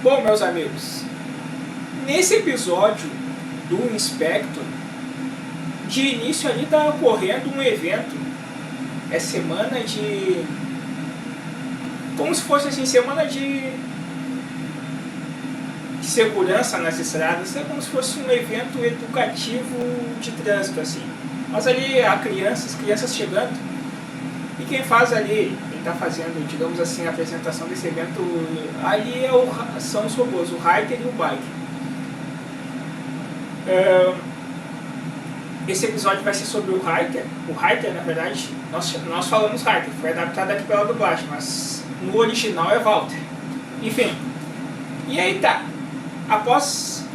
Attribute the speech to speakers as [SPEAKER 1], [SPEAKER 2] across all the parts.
[SPEAKER 1] Bom, meus amigos, nesse episódio do Inspector, de início ali está ocorrendo um evento. É semana de... como se fosse assim, semana de segurança nas estradas. É como se fosse um evento educativo de trânsito, assim. Mas ali as crianças chegando. E quem faz ali, quem está fazendo, digamos assim, a apresentação desse evento, ali são os robôs, o Ryder e o Bike. Esse episódio vai ser sobre o Ryder. O Ryder, na verdade, nós falamos Ryder, foi adaptado aqui pela dublagem, mas no original é Walter. Enfim, e aí tá. Após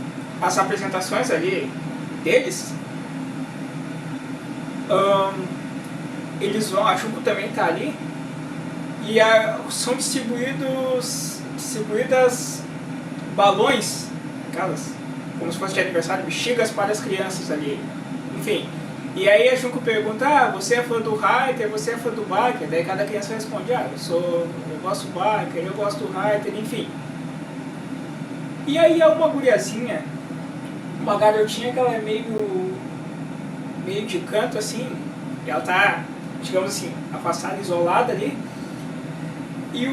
[SPEAKER 1] as apresentações ali deles, eles vão, a Junko também tá ali, e são distribuidas balões, aquelas, como se fosse de aniversário, bexigas para as crianças ali. Enfim, e aí a Junko pergunta, você é fã do Ryder, você é fã do Biker? Daí cada criança responde, eu gosto do Biker, eu gosto do Ryder, enfim. E aí é uma guriazinha, uma garotinha que ela é meio de canto assim, ela tá, digamos assim, afastada, isolada ali, e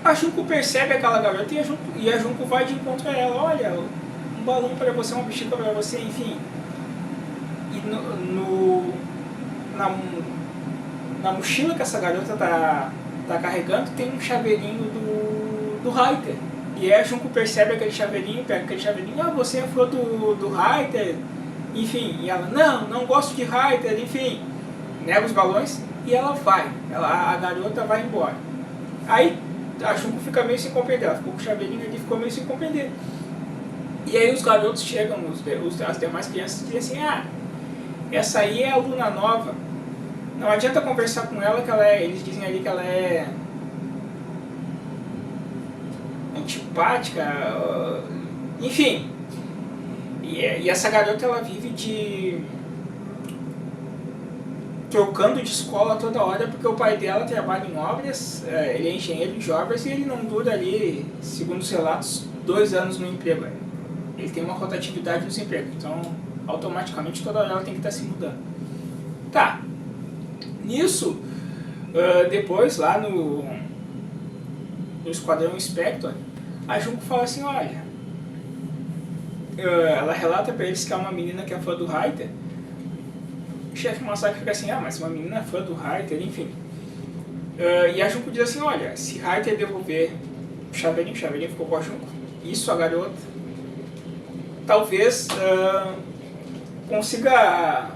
[SPEAKER 1] a Junko percebe aquela garota e a Junko vai de encontro a ela, olha, um balão para você, uma bexiga para você, enfim. E na mochila que essa garota tá carregando tem um chaveirinho do Ryder. E aí a Junko percebe aquele chaveirinho, pega aquele chaveirinho, você é fã do Ryder? Enfim, e ela, não gosto de Ryder, enfim. Nega os balões e ela vai. A garota vai embora. Aí a Junko fica meio sem compreender, ela ficou com o chaveirinho ali, ficou meio sem compreender. E aí os garotos chegam, as demais crianças, e dizem assim, essa aí é a aluna nova. Não adianta conversar com ela, que eles dizem ali que ela é antipática, enfim. E essa garota, ela vive trocando de escola toda hora, porque o pai dela trabalha em obras, ele é engenheiro de obras e ele não dura ali, segundo os relatos, 2 anos no emprego. Ele tem uma rotatividade nos empregos, então automaticamente toda hora ela tem que estar se mudando. Tá, nisso, depois lá no Esquadrão Inspector, a Junko fala assim, olha, ela relata pra eles que é uma menina que é fã do Ryder. O chefe Masaki fica assim, mas uma menina é fã do Ryder, enfim. E a Junko diz assim, olha, se Ryder devolver o chaveirinho ficou com a Junko, isso a garota talvez consiga...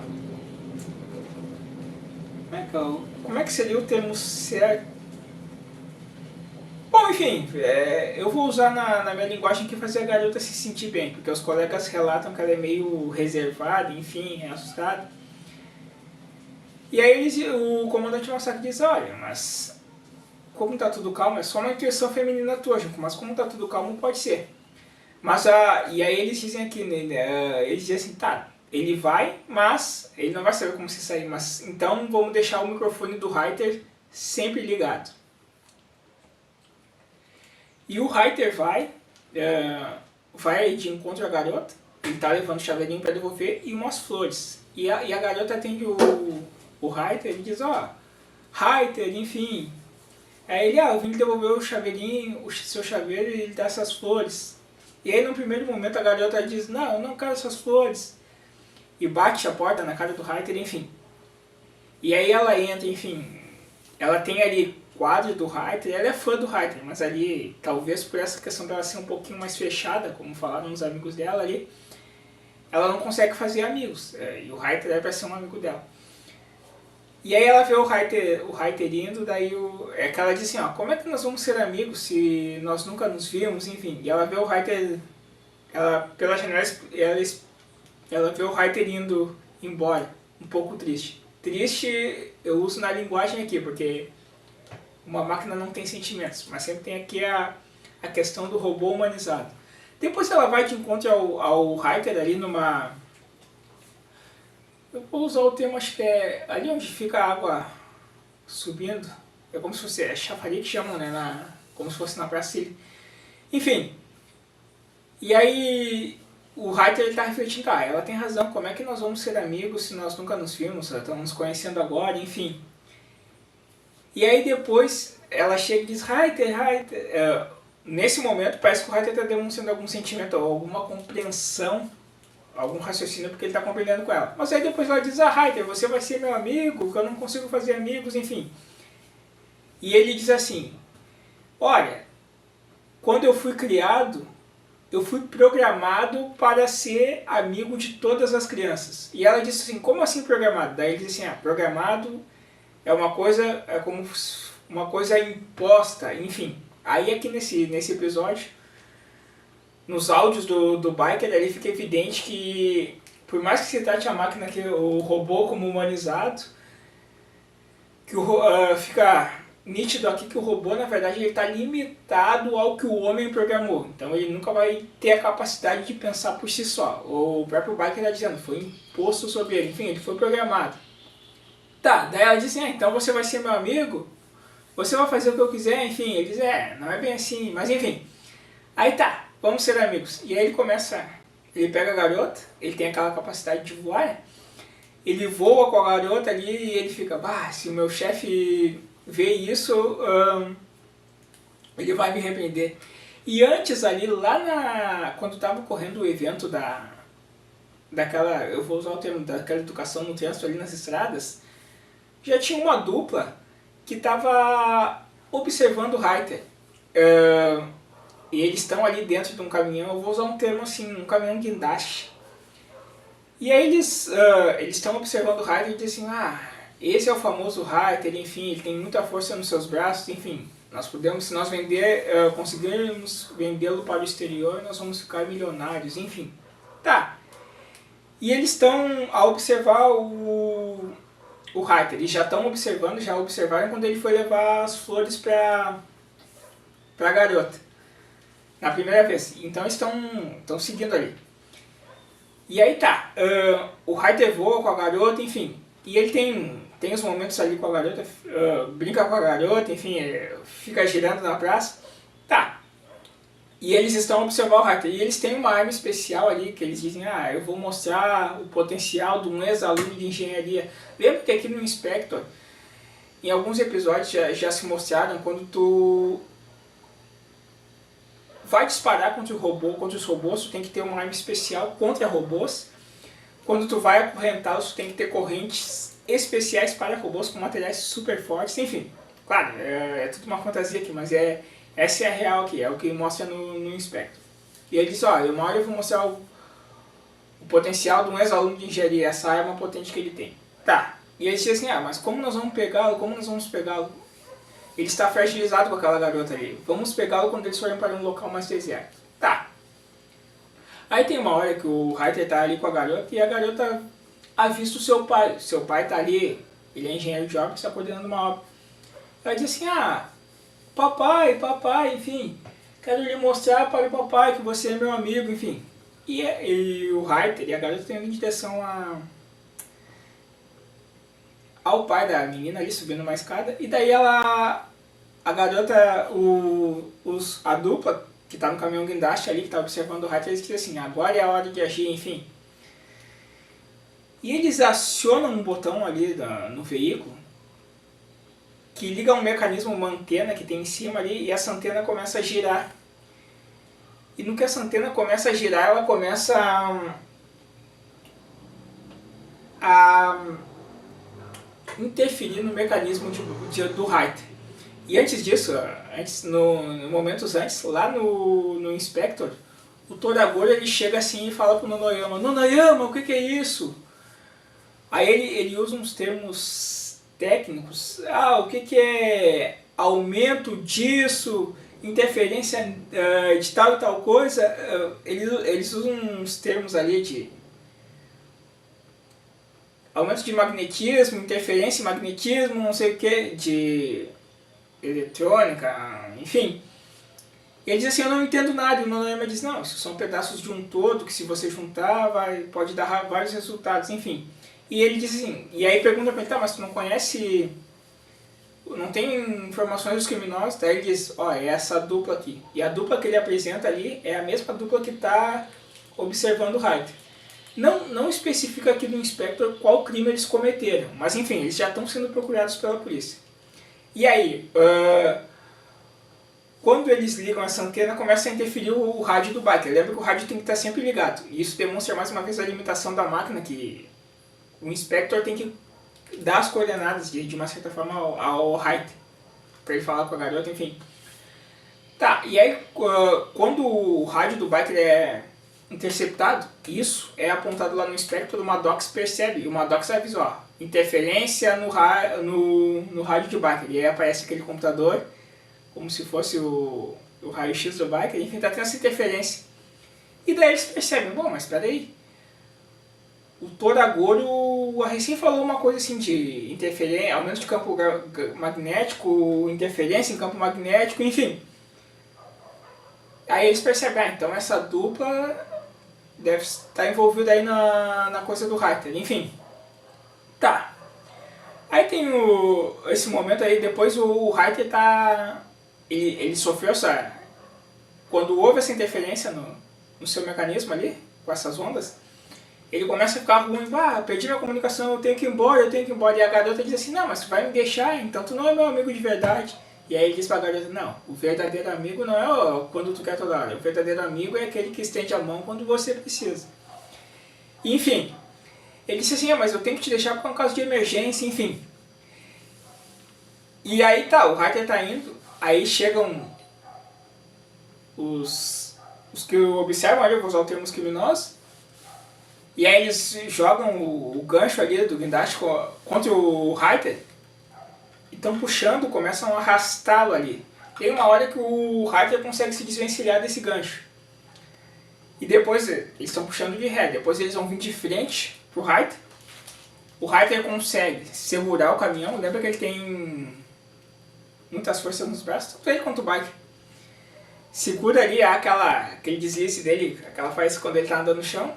[SPEAKER 1] Como é que seria o termo certo? Bom, enfim, eu vou usar na minha linguagem que fazer a garota se sentir bem, porque os colegas relatam que ela é meio reservada, enfim, é assustada. E aí o comandante Masaki diz, olha, mas como tá tudo calmo, é só uma intuição feminina tua, Junko, mas como tá tudo calmo, pode ser. Mas, e aí eles dizem aqui, eles dizem assim, tá, ele vai, mas ele não vai saber como se sair, mas então vamos deixar o microfone do Ryder sempre ligado. E o Ryder vai de encontro à garota, ele tá levando o chaveirinho para devolver e umas flores. E a garota atende o Ryder e diz, Ryder, enfim. Aí ele, eu vim devolver o chaveirinho, o seu chaveiro, e ele dá essas flores. E aí no primeiro momento a garota diz, não, eu não quero essas flores. E bate a porta na cara do Ryder, enfim. E aí ela entra, enfim, ela tem ali quadro do Ryder, ela é fã do Ryder, mas ali, talvez por essa questão dela ser um pouquinho mais fechada, como falaram os amigos dela ali, ela não consegue fazer amigos, e o Ryder é para ser um amigo dela. E aí ela vê o Ryder indo, daí é que ela diz assim, como é que nós vamos ser amigos se nós nunca nos vimos, enfim. E ela vê o Ryder, pela janela, ela vê o Ryder indo embora, um pouco triste. Triste eu uso na linguagem aqui, porque uma máquina não tem sentimentos, mas sempre tem aqui a questão do robô humanizado. Depois ela vai de encontro ao Ryder ali numa... Eu vou usar o termo, acho que é ali onde fica a água subindo. É como se fosse chafariz que chamam, né? como se fosse na praça dele. Enfim, e aí o Reiter ele tá refletindo, ela tem razão, como é que nós vamos ser amigos se nós nunca nos vimos, estamos nos conhecendo agora, enfim. E aí depois ela chega e diz, Reiter, nesse momento parece que o Reiter está demonstrando algum sentimento, ou alguma compreensão, algum raciocínio, porque ele está compreendendo com ela. Mas aí depois ela diz, Reiter, você vai ser meu amigo, que eu não consigo fazer amigos, enfim. E ele diz assim, olha, quando eu fui criado, eu fui programado para ser amigo de todas as crianças. E ela disse assim, como assim programado? Daí ele disse assim, programado é uma coisa, é como uma coisa imposta, enfim. Aí aqui nesse episódio, nos áudios do Biker, ali fica evidente que, por mais que se trate a máquina, o robô como humanizado, que fica nítido aqui que o robô, na verdade, ele está limitado ao que o homem programou. Então ele nunca vai ter a capacidade de pensar por si só. O próprio Biker está dizendo, foi imposto sobre ele, enfim, ele foi programado. Tá, daí ela diz assim, então você vai ser meu amigo? Você vai fazer o que eu quiser? Enfim, ele diz, não é bem assim, mas enfim. Aí tá, vamos ser amigos. E aí ele começa, ele pega a garota, ele tem aquela capacidade de voar, ele voa com a garota ali e ele fica, se o meu chefe vê isso, ele vai me repreender. E antes ali, quando estava ocorrendo o evento daquela, eu vou usar o termo, daquela educação no trânsito ali nas estradas, já tinha uma dupla que estava observando o Reiter. E eles estão ali dentro de um caminhão, eu vou usar um termo assim, um caminhão guindaste. E aí eles estão observando o Reiter e dizem assim, esse é o famoso Reiter, enfim, ele tem muita força nos seus braços, enfim, nós podemos, se nós conseguirmos vendê-lo para o exterior, nós vamos ficar milionários, enfim. Tá. E eles estão a observar o Reiter, eles já observaram quando ele foi levar as flores para a garota. Na primeira vez. Então estão seguindo ali. E aí tá, o Reiter voa com a garota, enfim. E ele tem os momentos ali com a garota, brinca com a garota, enfim, fica girando na praça. Tá. E eles estão observando o Reiter. E eles têm uma arma especial ali, que eles dizem, eu vou mostrar o potencial de um ex-aluno de engenharia. Lembra que aqui no Inspector, em alguns episódios já se mostraram, quando tu vai disparar contra os robôs, tu tem que ter uma arma especial contra robôs. Quando tu vai acorrentá-los, tu tem que ter correntes especiais para robôs com materiais super fortes, enfim. Claro, é tudo uma fantasia aqui, mas essa é a real aqui, é o que mostra no Inspector. E ele disse, uma hora eu vou mostrar o potencial de um ex-aluno de engenharia, essa arma potente que ele tem. Tá, e ele disse assim, mas como nós vamos pegá-lo, Ele está fragilizado com aquela garota ali. Vamos pegá-lo quando eles forem para um local mais deserto. Tá. Aí tem uma hora que o Reiter está ali com a garota e a garota avista o seu pai. Seu pai está ali, ele é engenheiro de obra, está coordenando uma obra. Ela diz assim, papai, enfim, quero lhe mostrar para o papai que você é meu amigo, enfim. E o Reiter e a garota têm ido em direção ao pai da menina ali subindo uma escada, e daí a garota, a dupla que tá no caminhão guindaste ali, que tá observando o Reiter, eles dizem assim, agora é a hora de agir, enfim. E eles acionam um botão ali no veículo, que liga um mecanismo, uma antena que tem em cima ali, e essa antena começa a girar. E no que essa antena começa a girar, ela começa a interferir no mecanismo do Reiter. E antes disso, momentos antes, lá no Inspector, o Toragoro ele chega assim e fala pro Nonoyama, o que é isso? Aí ele usa uns termos técnicos, o que é aumento disso, interferência de tal e tal coisa, eles usam uns termos ali de aumento de magnetismo, interferência em magnetismo, não sei o que, de eletrônica, enfim. E ele diz assim, eu não entendo nada, e o Nonoyama diz, não, isso são pedaços de um todo, que se você juntar, pode dar vários resultados, enfim. E ele diz assim, e aí pergunta pra ele, mas tu não conhece não tem informações dos criminosos, daí ele diz, ó, é essa dupla aqui. E a dupla que ele apresenta ali é a mesma dupla que está observando o Ryder. Não especifica aqui no Inspector qual crime eles cometeram, mas enfim, eles já estão sendo procurados pela polícia. E aí, quando eles ligam essa antena, começa a interferir o rádio do biker. Lembra que o rádio tem que estar sempre ligado. E isso demonstra mais uma vez a limitação da máquina, que o Inspector tem que dar as coordenadas de uma certa forma ao Ryder, para ele falar com a garota, enfim. Tá, e aí quando o rádio do biker é interceptado, isso é apontado lá no Inspector, o Maddox percebe, e o Maddox avisa, ó, interferência no rádio de biker. E aí aparece aquele computador, como se fosse o raio-x do biker, enfim, tá tendo essa interferência. E daí eles percebem, bom, mas peraí, o Toragoro recém falou uma coisa assim de interferência, aumento de campo magnético, interferência em campo magnético, enfim. Aí eles percebem, então essa dupla deve estar envolvida aí na coisa do Ryder, enfim. Tá. Aí tem esse momento aí, depois o Ryder tá... Ele sofreu essa... Quando houve essa interferência no seu mecanismo ali, com essas ondas, ele começa a ficar ruim, perdi minha comunicação, eu tenho que ir embora. E a garota diz assim, não, mas tu vai me deixar, então tu não é meu amigo de verdade. E aí ele diz pra garota, não, o verdadeiro amigo não é quando tu quer toda hora, o verdadeiro amigo é aquele que estende a mão quando você precisa. Enfim, ele disse assim, mas eu tenho que te deixar por um caso de emergência, enfim. E aí tá, o Ryder tá indo, aí chegam os que observam, ali, eu vou usar o termo criminosos, e aí eles jogam o gancho ali do guindaste contra o Ryder, e estão puxando, começam a arrastá-lo ali. Tem uma hora que o Ryder consegue se desvencilhar desse gancho. E depois eles estão puxando de ré, depois eles vão vir de frente pro Ryder. O Ryder consegue segurar o caminhão, lembra que ele tem muitas forças nos braços, tanto ele quanto o biker. Segura ali aquele deslize dele, aquela faz quando ele tá andando no chão.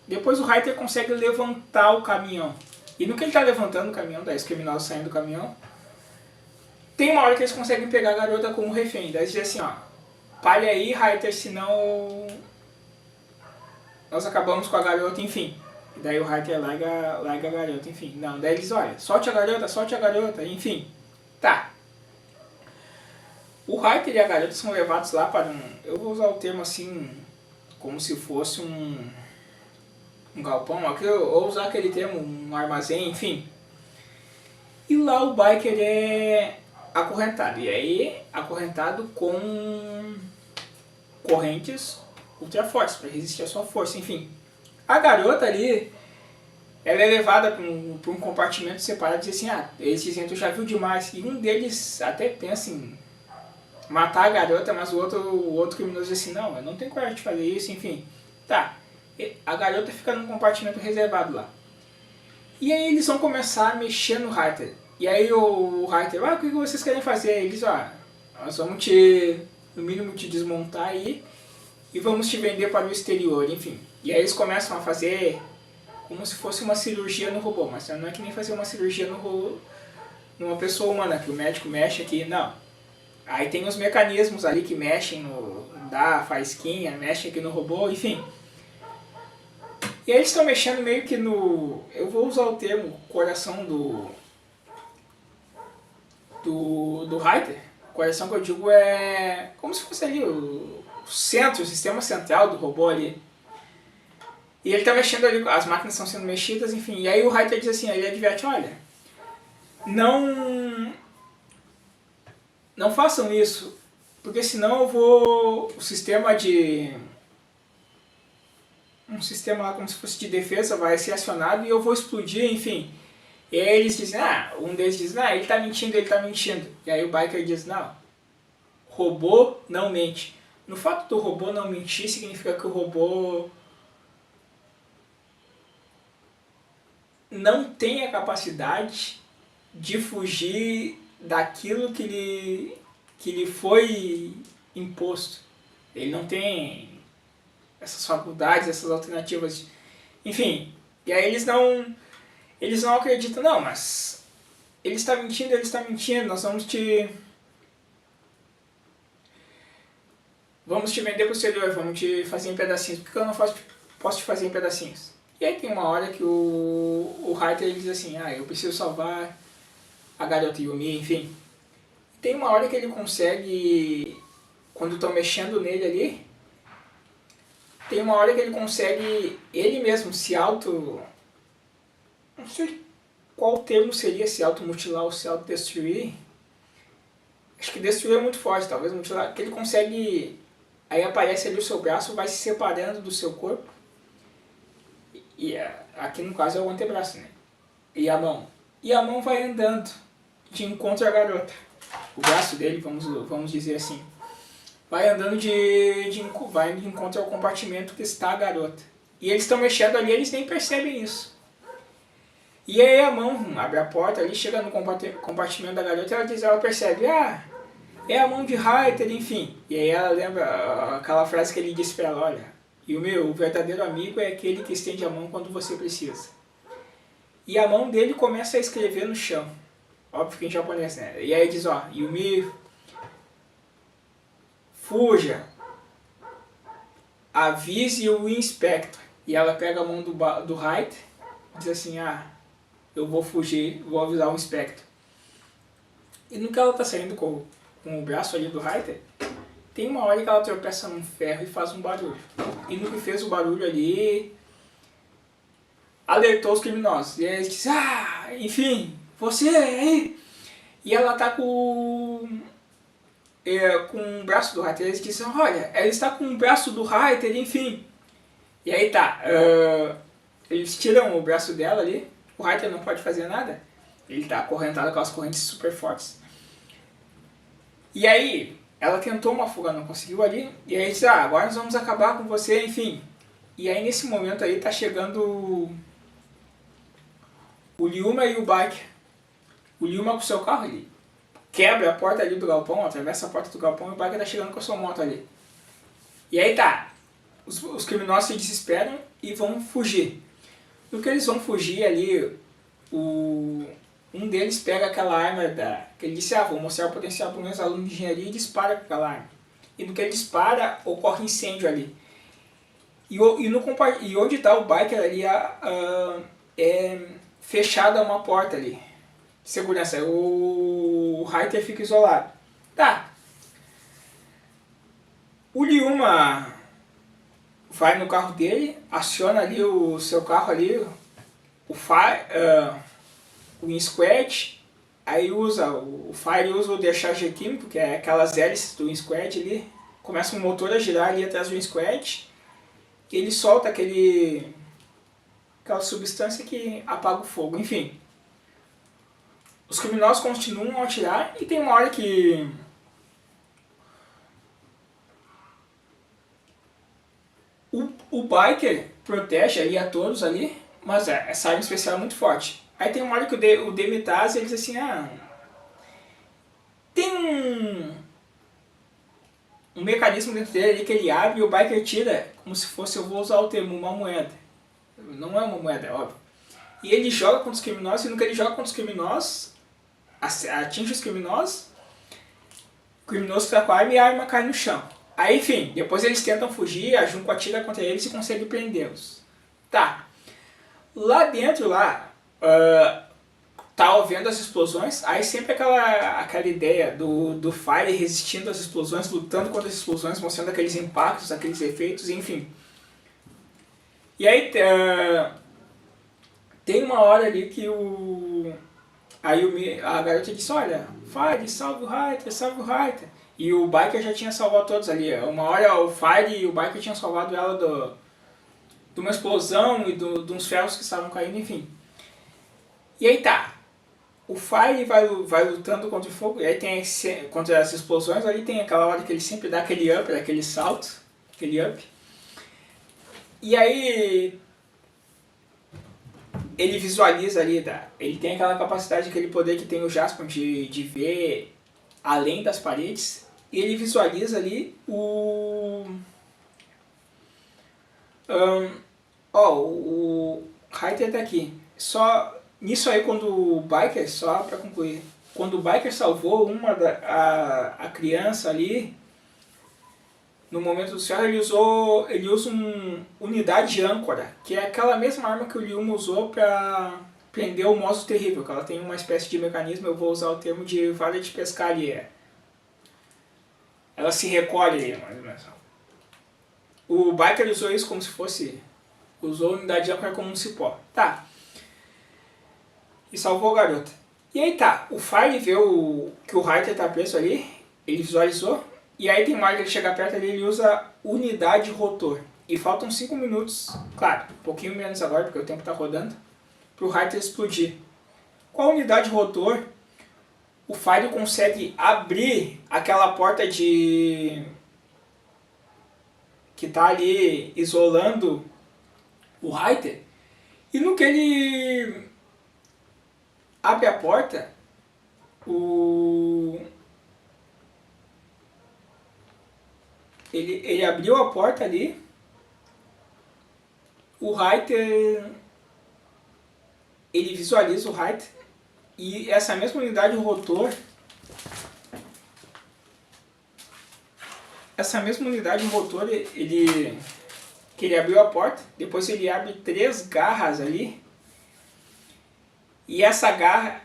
[SPEAKER 1] Depois o Ryder consegue levantar o caminhão. E no que ele tá levantando o caminhão, daí os criminosos saem do caminhão, tem uma hora que eles conseguem pegar a garota como refém. Daí eles dizem assim, ó, pare aí, Ryder, senão nós acabamos com a garota, enfim. E daí o Ryder larga a garota, enfim. Não, daí eles, olha, solte a garota, enfim. Tá. O Ryder e a garota são levados lá para eu vou usar o termo assim, como se fosse um galpão, ou usar aquele termo, um armazém, enfim. E lá o biker é acorrentado, e aí acorrentado com correntes ultra fortes, para resistir à sua força, enfim. A garota ali, ela é levada para um compartimento separado e diz assim, eles dizem, tu já viu demais, e um deles até pensa em matar a garota, mas o outro criminoso diz assim, não, eu não tenho coragem de fazer isso, enfim. Tá, a garota fica num compartimento reservado lá. E aí eles vão começar a mexer no Ryder. E aí o Ryder, o que vocês querem fazer? Eles, nós vamos no mínimo te desmontar aí e vamos te vender para o exterior, enfim. E aí eles começam a fazer como se fosse uma cirurgia no robô, mas não é que nem fazer uma cirurgia numa pessoa humana, que o médico mexe aqui, não. Aí tem os mecanismos ali que mexem dá faísquinha, mexe aqui no robô, enfim. E aí eles estão mexendo meio que eu vou usar o termo coração do Ryder. Coração que eu digo é como se fosse ali o centro, o sistema central do robô ali. E ele está mexendo ali, as máquinas estão sendo mexidas, enfim. E aí o Ryder diz assim, ele adverte, olha, não façam isso, porque senão eu vou... um sistema lá como se fosse de defesa vai ser acionado e eu vou explodir, enfim. E aí eles dizem, um deles diz, ele tá mentindo. E aí o biker diz, não, robô não mente. No fato do robô não mentir significa que o robô não tem a capacidade de fugir daquilo que lhe foi imposto. Ele não tem essas faculdades, essas alternativas, enfim. E aí eles não acreditam, não, mas ele está mentindo, nós vamos te vender pro exterior, vamos te fazer em pedacinhos, por que eu não posso te fazer em pedacinhos? E aí tem uma hora que o Reiter diz assim, eu preciso salvar a garota Yumi, enfim. Tem uma hora que ele consegue, quando estão mexendo nele ali, tem uma hora que ele consegue, ele mesmo se auto... Não sei qual termo seria, se automutilar ou se autodestruir. Acho que destruir é muito forte, talvez mutilar, que ele consegue... Aí aparece ali o seu braço, vai se separando do seu corpo. E aqui no caso é o antebraço, né? E a mão. E a mão vai andando de encontro à garota. O braço dele, vamos dizer assim. Vai andando vai de encontro ao compartimento que está a garota. E eles estão mexendo ali, eles nem percebem isso. E aí a mão abre a porta ali, chega no compartimento da garota e ela percebe, é a mão de Reiter, enfim. E aí ela lembra aquela frase que ele disse pra ela, olha, e o verdadeiro amigo é aquele que estende a mão quando você precisa. E a mão dele começa a escrever no chão. Óbvio que em japonês, né? E aí diz, Yumi, fuja, avise o Inspector. E ela pega a mão do Reiter e diz assim, eu vou fugir, vou avisar o Inspector. E no que ela tá saindo com o braço ali do Reiter, tem uma hora que ela tropeça num ferro e faz um barulho. E no que fez o barulho ali, alertou os criminosos. E aí eles dizem, enfim, você aí. E ela tá com o braço do Reiter. Eles dizem, olha, ela está com o braço do Reiter, enfim. E aí tá, eles tiram o braço dela ali, o Reiter não pode fazer nada. Ele tá acorrentado com as correntes super fortes. E aí, ela tentou uma fuga, não conseguiu ali. E aí diz, agora nós vamos acabar com você, enfim. E aí nesse momento aí tá chegando o Ryuma e o Biker. O Ryuma com o seu carro ali quebra a porta ali do galpão, atravessa a porta do galpão e o Biker tá chegando com a sua moto ali. E aí tá, os criminosos se desesperam e vão fugir. No que eles vão fugir ali, um deles pega aquela arma que ele disse, vou mostrar o potencial para os meus alunos de engenharia e dispara com aquela arma. E no que ele dispara, ocorre incêndio ali. E onde está o Biker ali, é fechada uma porta ali. Segurança, o Reiter fica isolado. Tá. O Ryuma vai no carro dele, aciona ali o seu carro ali, o InSquad, aí o Fire usa o decharge químico, que é aquelas hélices do InSquad ali, começa um motor a girar ali atrás do InSquad, e ele solta aquela substância que apaga o fogo, enfim. Os criminosos continuam a atirar e tem uma hora que o Biker protege ali a todos ali, mas essa arma especial é muito forte. Aí tem uma hora que o Demitase, ele diz assim, tem um mecanismo dentro dele ali que ele abre e o Biker tira como se fosse, eu vou usar o termo, uma moeda. Não é uma moeda, é óbvio. E ele joga contra os criminosos, e no que ele joga contra os criminosos, atinge os criminosos, o criminoso está com a arma e a arma cai no chão. Aí, enfim, depois eles tentam fugir, a Junko atira contra eles e consegue prendê-los. Tá. Lá dentro, tá ouvindo as explosões, aí sempre aquela ideia do Fire resistindo às explosões, lutando contra as explosões, mostrando aqueles impactos, aqueles efeitos, enfim. E aí tem uma hora ali que a garota disse, olha, Fire, salve o Reiter, salve o Reiter. E o Biker já tinha salvado todos ali. Uma hora o Fire e o Biker tinham salvado ela de uma explosão e de uns ferros que estavam caindo, enfim. E aí tá. O Fire vai lutando contra o fogo, e aí tem contra as explosões, ali tem aquela hora que ele sempre dá aquele up, aquele salto, aquele up. E aí ele visualiza ali, ele tem aquela capacidade, aquele poder que tem o Jaspion de ver além das paredes, e ele visualiza ali o Reiter tá aqui. Só Nisso aí, quando o Biker, só pra concluir, quando o Biker salvou a criança ali, no momento do céu, ele usa uma unidade de âncora, que é aquela mesma arma que o Lyuma usou pra prender o monstro terrível, que ela tem uma espécie de mecanismo, eu vou usar o termo de vara de pescar ali. Ela se recolhe ali, mais ou menos. O Biker usou isso como se fosse... Usou a unidade de âncora como um cipó. Tá. E salvou a garota. E aí tá, o Fire vê que o Reiter tá preso ali, ele visualizou, e aí tem uma hora que ele chega perto ali, ele usa unidade rotor. E faltam 5 minutos, claro, um pouquinho menos agora, porque o tempo tá rodando, pro Reiter explodir. Com a unidade rotor, o Fire consegue abrir aquela porta que tá ali isolando o Reiter, e no que ele abre a porta, ele abriu a porta ali, o Reiter, ele visualiza o Reiter, e essa mesma unidade rotor, que ele abriu a porta, depois ele abre 3 garras ali, e essa garra,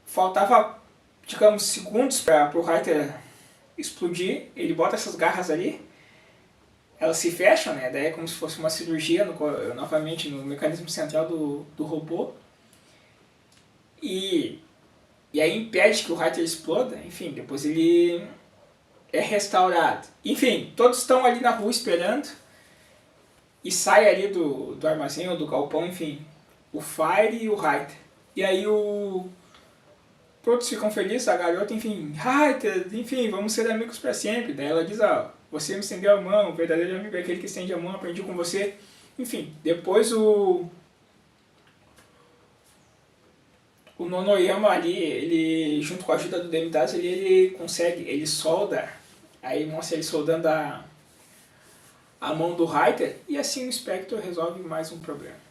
[SPEAKER 1] faltava, digamos, segundos para o Reiter explodir, ele bota essas garras ali, elas se fecham, né? Daí é como se fosse uma cirurgia, novamente, no mecanismo central do robô, e aí impede que o Reiter exploda, enfim, depois ele é restaurado. Enfim, todos estão ali na rua esperando, e sai ali do armazém ou do galpão, enfim, o Fire e o Reiter. E aí todos ficam felizes, a garota, enfim, Reiter, enfim, vamos ser amigos para sempre. Daí ela diz, você me estendeu a mão, o verdadeiro amigo é aquele que estende a mão, aprendi com você. Enfim, depois o Nonoyama ali, ele, junto com a ajuda do Demitasse, ele consegue, ele solda, aí mostra ele soldando a mão do Reiter, e assim o Spectre resolve mais um problema.